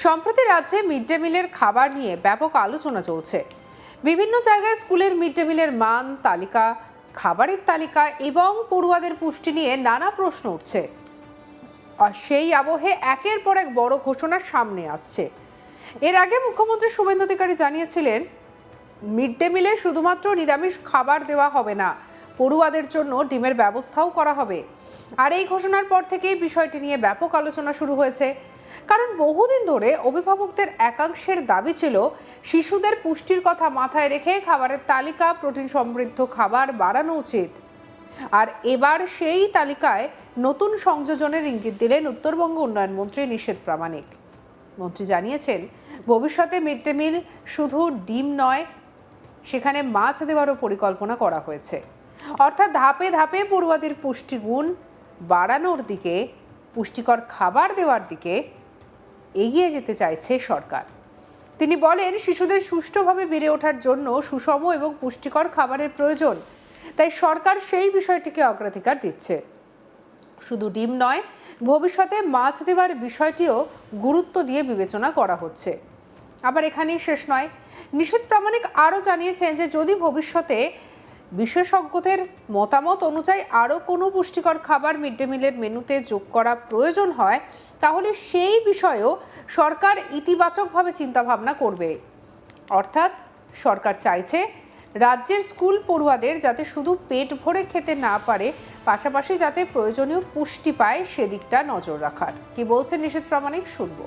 সম্প্রতি রাজ্যে mid day মিলের খাবার নিয়ে ব্যাপক আলোচনা চলছে। বিভিন্ন জায়গায় স্কুলের মিড ডে মিলের মান, তালিকা, খাবারের তালিকা এবং পড়ুয়াদের পুষ্টি নিয়ে নানা প্রশ্ন উঠছে। আর সেই আবহে একের পর এক বড় ঘোষণা সামনে আসছে। এর আগে মুখ্যমন্ত্রী শুভেন্দু অধিকারী জানিয়েছিলেন, মিড ডে মিলে শুধুমাত্র নিরামিষ খাবার দেওয়া হবে না, পড়ুয়াদের জন্য ডিমের ব্যবস্থাও করা হবে। আর এই ঘোষণার পর থেকেই বিষয়টি নিয়ে ব্যাপক আলোচনা শুরু হয়েছে। কারণ বহুদিন ধরে অভিভাবকদের একাংশের দাবি ছিল, শিশুদের পুষ্টির কথা মাথায় রেখে খাবারের তালিকা, প্রোটিন সমৃদ্ধ খাবার বাড়ানো উচিত। আর এবার সেই তালিকায় নতুন সংযোজনের ইঙ্গিত দিলেন উত্তরবঙ্গ উন্নয়ন মন্ত্রী নিশীথ প্রামাণিক। মন্ত্রী জানিয়েছেন, ভবিষ্যতে মিড ডে মিল শুধু ডিম নয়, সেখানে মাছ দেওয়ারও পরিকল্পনা করা হয়েছে। অর্থাৎ ধাপে ধাপে পড়ুয়াদের পুষ্টিগুণ বাড়ানোর দিকে, পুষ্টিকর খাবার দেওয়ার দিকে এগিয়ে যেতে চাইছে সরকার। তিনি বলেন, শিশুদের সুষ্ঠুভাবে বেড়ে ওঠার জন্য সুষম এবং পুষ্টিকর খাবারের প্রয়োজন। তাই সরকার সেই বিষয়টিকে অগ্রাধিকার দিচ্ছে। শুধু ডিম নয়, ভবিষ্যতে মাছ দেওয়ার বিষয়টিও গুরুত্ব দিয়ে বিবেচনা করা হচ্ছে। আবার এখানেই শেষ নয়, নিশীথ প্রামাণিক আরও জানিয়েছেন যে যদি ভবিষ্যতে বিশেষজ্ঞদের মতামত অনুযায়ী আরও কোনো পুষ্টিকর খাবার মিড ডে মিলের মেনুতে যোগ করা প্রয়োজন হয়, তাহলে সেই বিষয়েও সরকার ইতিবাচকভাবে চিন্তাভাবনা করবে। অর্থাৎ সরকার চাইছে রাজ্যের স্কুল পড়ুয়াদের যাতে শুধু পেট ভরে খেতে না পারে, পাশাপাশি যাতে প্রয়োজনীয় পুষ্টি পায়, সেদিকটা নজর রাখার। কি বলছেন নিশীথ প্রামাণিক, শুনবো।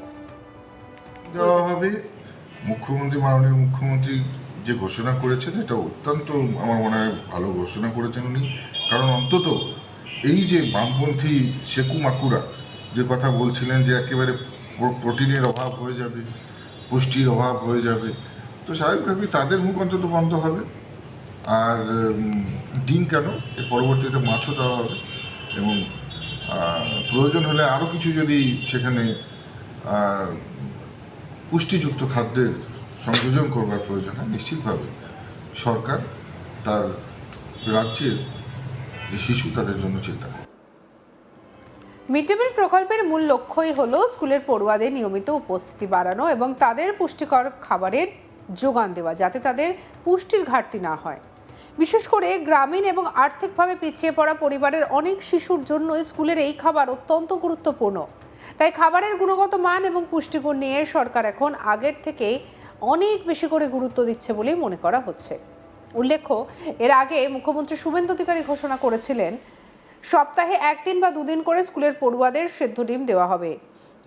দেওয়া হবে। মাননীয় মুখ্যমন্ত্রী যে ঘোষণা করেছেন, এটা অত্যন্ত আমার মনে হয় ভালো ঘোষণা করেছেন উনি। কারণ অন্তত এই যে বামপন্থী শেকু মাকুরা যে কথা বলছিলেন যে একেবারে প্রোটিনের অভাব হয়ে যাবে, পুষ্টির অভাব হয়ে যাবে, তো স্বাভাবিকভাবেই তাদের মুখ অন্তত বন্ধ হবে। আর ডিম কেন, এর পরবর্তীতে মাছও দেওয়া হবে এবং প্রয়োজন হলে আরও কিছু যদি সেখানে পুষ্টিযুক্ত খাদ্যের সংযোজন করবার প্রয়োজন হয়, নিশ্চিতভাবে সরকার তার রাজ্যের যে শিশু তাদের জন্য চিন্তা করে। মিড ডে মিল প্রকল্পের মূল লক্ষ্যই হলো স্কুলের পড়ুয়াদের নিয়মিত উপস্থিতি বাড়ানো এবং তাদের পুষ্টিকর খাবারের যোগান দেওয়া, যাতে তাদের পুষ্টির ঘাটতি না হয়। বিশেষ করে গ্রামীণ এবং আর্থিকভাবে পিছিয়ে পড়া পরিবারের অনেক শিশুর জন্য স্কুলের এই খাবার অত্যন্ত গুরুত্বপূর্ণ। তাই খাবারের গুণগত মান এবং পুষ্টিগুণ নিয়ে সরকার এখন আগের থেকে অনেক বেশি করে গুরুত্ব দিচ্ছে বলেই মনে করা হচ্ছে। উল্লেখ্য, এর আগে মুখ্যমন্ত্রী শুভেন্দু অধিকারী ঘোষণা করেছিলেন, সপ্তাহে একদিন বা দুদিন করে স্কুলের পড়ুয়াদের সেদ্ধ ডিম দেওয়া হবে।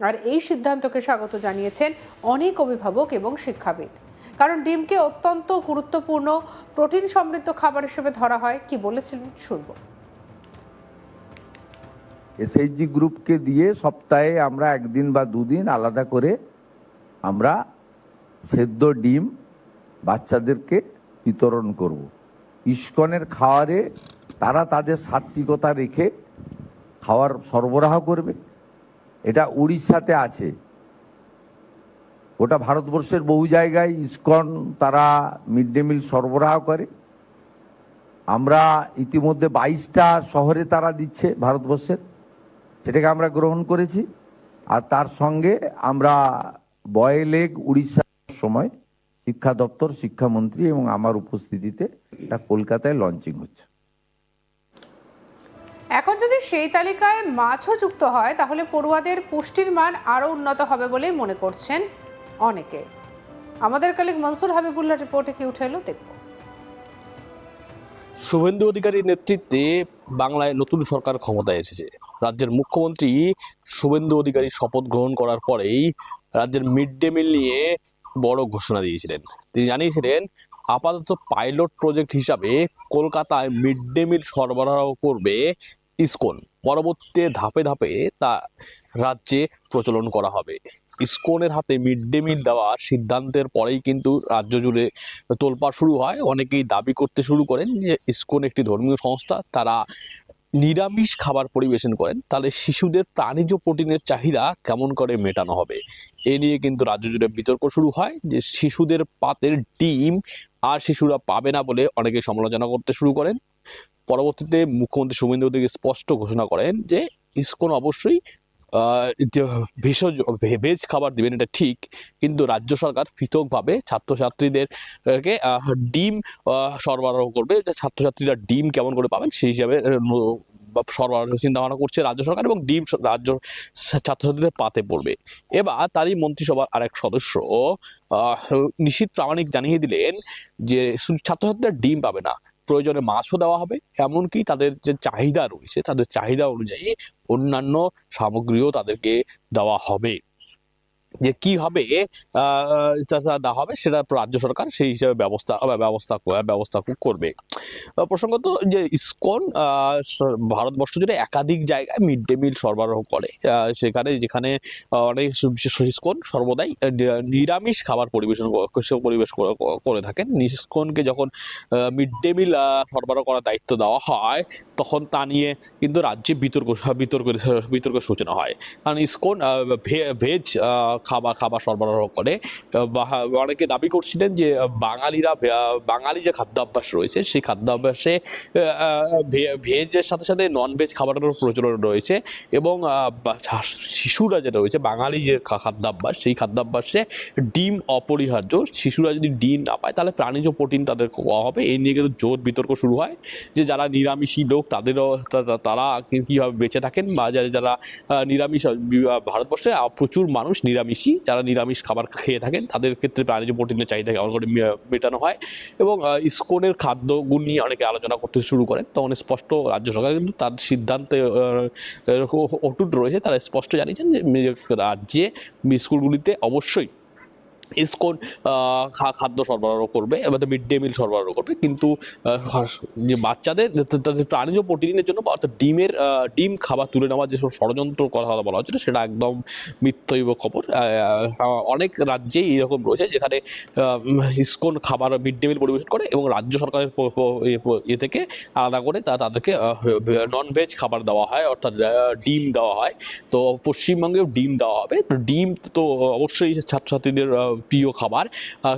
আর এই সিদ্ধান্তকে স্বাগত জানিয়েছেন অনেক অভিভাবক এবং শিক্ষাবিদ। কারণ ডিমকে অত্যন্ত গুরুত্বপূর্ণ প্রোটিন সমৃদ্ধ খাবার হিসেবে ধরা হয়। কি বলেছিলেন, শুনবো। এসএইচজি গ্রুপকে দিয়ে সপ্তাহে আমরা একদিন বা দুদিন আলাদা করে আমরা সেদ্ধ ডিম বাচ্চাদেরকে বিতরণ করব। ইসকনের খাওয়ারে তারা তাদের সাত্বিকতা রেখে খাওয়ার সরবরাহ করবে। এটা উড়িষ্যাতে আছে, ওটা ভারতবর্ষের বহু জায়গায় ইসকন তারা মিড ডে মিল সরবরাহ করে। আমরা ইতিমধ্যে 22টা শহরে তারা দিচ্ছে ভারতবর্ষের, সেটাকে আমরা গ্রহণ করেছি। আর তার সঙ্গে আমরা বয়েল এগ উড়িষ্যার সময় শিক্ষা দপ্তর, শিক্ষামন্ত্রী এবং আমার উপস্থিতিতে এটা কলকাতায় লঞ্চিং হচ্ছে। এখন যদি সেই তালিকায় মাছও যুক্ত হয়, তাহলে পড়ুয়াদের পুষ্টির মান আরও উন্নত হবে বলেই মনে করছেন অনেকে। আমাদের কলিগ মনসুর হাবিবুল্লাহ রিপোর্টে কি উঠে এলো, দেখব। শুভেন্দু অধিকারীর নেতৃত্বে বাংলায় নতুন সরকার ক্ষমতায় এসেছে। রাজ্যের মুখ্যমন্ত্রী শুভেন্দু অধিকারী শপথ গ্রহণ করার পরেই রাজ্যের মিড ডে মিল নিয়ে বড় ঘোষণা দিয়েছিলেন। তিনি জানিয়েছিলেন, আপাতত পাইলট প্রজেক্ট হিসাবে কলকাতায় মিড ডে মিল সরবরাহ করবে ইসকন। পরবর্তীতে ধাপে ধাপে তা রাজ্যে প্রচলন করা হবে। ইসকনের হাতে মিড ডে মিল দেওয়ার সিদ্ধান্তের পরেই কিন্তু রাজ্য জুড়ে তোলপাড় শুরু হয়। অনেকেই দাবি করতে শুরু করেন যে ইসকন একটি ধর্মীয় সংস্থা, তারা নিরামিষ খাবার পরিবেশন করেন, তাহলে শিশুদের প্রাণীজ প্রোটিনের চাহিদা কেমন করে মেটানো হবে। এ নিয়ে কিন্তু রাজ্য জুড়ে বিতর্ক শুরু হয় যে শিশুদের পাতের ডিম আর শিশুরা পাবে না বলে অনেকে সমালোচনা করতে শুরু করেন। পরবর্তীতে মুখ্যমন্ত্রী শুভেন্দু অধিকারী স্পষ্ট ঘোষণা করেন যে ইসকন অবশ্যই ভেষজ ভেজ খাবার দিবেন, এটা ঠিক, কিন্তু রাজ্য সরকার পৃথকভাবে ছাত্রছাত্রীদেরকে ডিম সরবরাহ করবে। যে ছাত্রছাত্রীরা ডিম কেমন করে পাবেন সেই হিসাবে সরবরাহ চিন্তা ভাবনা করছে রাজ্য সরকার, এবং ডিম রাজ্য ছাত্রছাত্রীদের পাতে পড়বে। এবার তারই মন্ত্রিসভার আরেক সদস্য নিশীথ প্রামাণিক জানিয়ে দিলেন যে শুধু ছাত্রছাত্রীরা ডিম পাবে না, প্রয়োজনে মাছও দেওয়া হবে, এমনকি তাদের যে চাহিদা রয়েছে তাদের চাহিদা অনুযায়ী অন্যান্য সামগ্রীও তাদেরকে দেওয়া হবে। যে কিভাবে দেওয়া হবে সেটা রাজ্য সরকার সেই হিসাবে ব্যবস্থা করবে। প্রসঙ্গত যে ইসকন ভারতবর্ষ জুড়ে একাধিক জায়গায় মিড ডে মিল সরবরাহ করে, যেখানে অনেক বিশেষ ইসকন সর্বদাই নিরামিষ খাবার পরিবেশ করে থাকেন। ইসকনকে যখন মিড ডে মিল সরবরাহ করার দায়িত্ব দেওয়া হয় তখন তা নিয়ে কিন্তু রাজ্যে বিতর্কের সূচনা হয়, কারণ ইসকন ভেজ খাবার সরবরাহ করে। অনেকে দাবি করছিলেন যে বাঙালি যে খাদ্যাভ্যাস রয়েছে সেই খাদ্যাভ্যাসে ভেজের সাথে সাথে নন ভেজ খাবারেরও প্রচলন রয়েছে, এবং শিশুরা যেটা রয়েছে বাঙালি যে খাদ্যাভ্যাস সেই খাদ্যাভ্যাসে ডিম অপরিহার্য। শিশুরা যদি ডিম না পায় তাহলে প্রাণীজ প্রোটিন তাদের খাওয়া হবে। এই নিয়ে কিন্তু জোর বিতর্ক শুরু হয় যে যারা নিরামিষী লোক তারা কীভাবে বেঁচে থাকেন, বা যারা নিরামিষ, ভারতবর্ষে প্রচুর মানুষ নিরামিষী, যারা নিরামিষ খাবার খেয়ে থাকেন তাদের ক্ষেত্রে প্রাণীজ প্রোটিনের চাহিদা কেমন করে মেটানো হয়। এবং ইসকনের খাদ্যগুণ নিয়ে অনেকে আলোচনা করতে শুরু করেন, তখন স্পষ্ট রাজ্য সরকার কিন্তু তার সিদ্ধান্তে অটুট রয়েছে। তারা স্পষ্ট জানিয়েছেন যে রাজ্যে স্কুলগুলিতে অবশ্যই ইসকন খাদ্য সরবরাহ করবে, এবার মিড ডে মিল সরবরাহ করবে, কিন্তু যে বাচ্চাদের তাদের প্রাণীজ প্রোটিনের জন্য অর্থাৎ ডিম খাবার তুলে নেওয়ার যে ষড়যন্ত্র কথা বলা হচ্ছে সেটা একদম মিথ্যৈব খবর। অনেক রাজ্যেই এরকম রয়েছে যেখানে ইসকন খাবার মিড ডে মিল পরিবেশন করে এবং রাজ্য সরকারের থেকে আলাদা করে তাদেরকে নন ভেজ খাবার দেওয়া হয়, অর্থাৎ ডিম দেওয়া হয়। তো পশ্চিমবঙ্গেও ডিম দেওয়া হবে। ডিম তো অবশ্যই ছাত্রছাত্রীদের প্রিয় খাবার,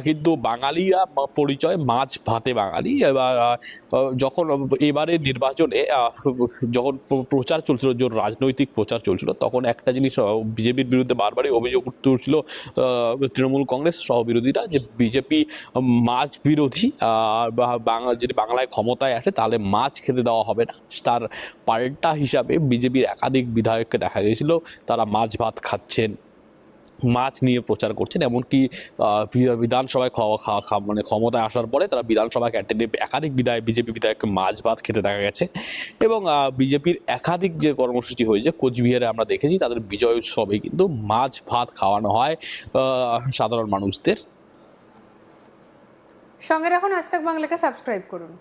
কিন্তু বাঙালিরা পরিচয় মাছ ভাতে বাঙালি। এবার যখন এবারে নির্বাচনে যখন প্রচার চলছিল, রাজনৈতিক প্রচার চলছিল, তখন একটা জিনিস বিজেপির বিরুদ্ধে বারবারই অভিযোগ তুলছিল তৃণমূল কংগ্রেস সহ বিরোধীরা, যে বিজেপি মাছ বিরোধী, যদি বাংলায় ক্ষমতায় আসে তাহলে মাছ খেতে দেওয়া হবে না। তার পাল্টা হিসাবে বিজেপির একাধিক বিধায়ককে দেখা গিয়েছিল তারা মাছ ভাত খাচ্ছেন, মাছ নিয়ে প্রচার করছেন। এমনকি বিধানসভায় মানে ক্ষমতায় আসার পরে তারা বিধানসভা ক্যান্টিনে একাধিক বিজেপি বিধায়ককে মাছ ভাত খেতে দেখা গেছে। এবং বিজেপির একাধিক যে কর্মসূচি হয়েছে কোচবিহারে আমরা দেখেছি, তাদের বিজয় উৎসবে কিন্তু মাছ ভাত খাওয়ানো হয় সাধারণ মানুষদের। সঙ্গে রাখুন আজ তাক বাংলাকে, সাবস্ক্রাইব করুন।